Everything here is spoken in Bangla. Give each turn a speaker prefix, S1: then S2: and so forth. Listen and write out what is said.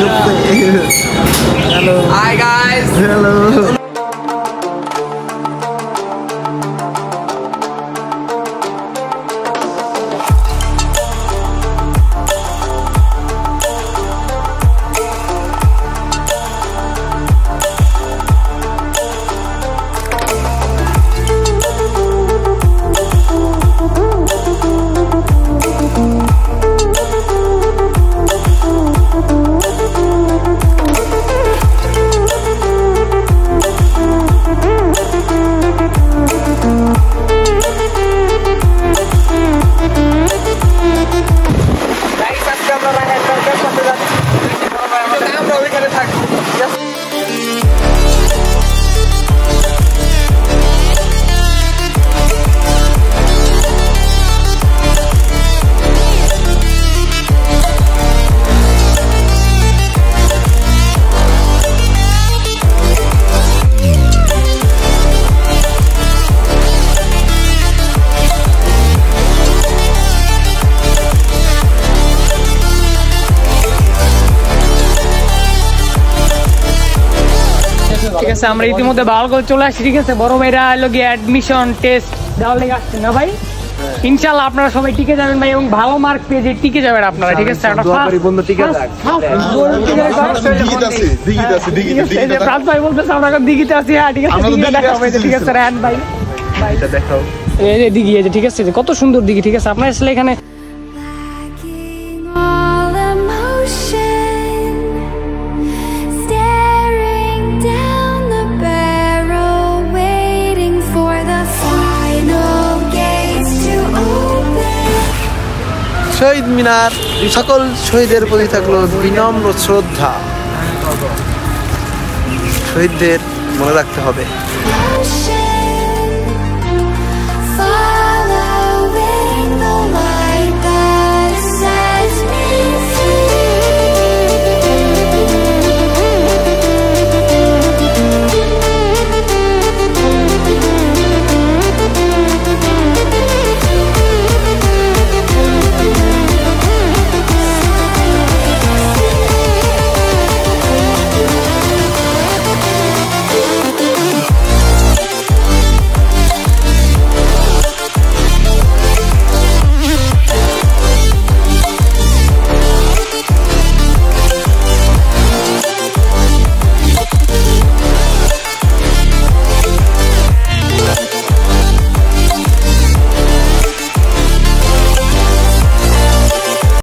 S1: Hello. Hi guys.
S2: Hello.
S3: ঠিক আছে আমরা ইতিমধ্যে বালগঞ্জ চলে আসছি ঠিক আছে বড় ভাইরা হলো গিয়ে অ্যাডমিশন টেস্ট দেওয়ার লেগে আসছেন না ভাই ইনশাআল্লাহ আপনারা সবাই টিকে যাবেন ভাই এবং ভালো মার্ক পেয়ে যে টিকে যাবেন আপনারা ঠিক আছে একটা দোয়া করি বন্ধু টিকে যাক দিগিতে প্রাণ ভাই বলতেছে আমরা দিগিতে আছি হ্যাঁ ঠিক আছে দিগিতে দেখাও ভাই ঠিক আছে রান ভাই
S2: এটা দেখাও
S3: এই যে দিগি এই যে ঠিক আছে কত সুন্দর দিগি ঠিক আছে আপনারা আসলে এখানে
S2: শহীদ মিনার সকল শহীদের প্রতি থাকলো বিনম্র শ্রদ্ধা শহীদদের মনে রাখতে হবে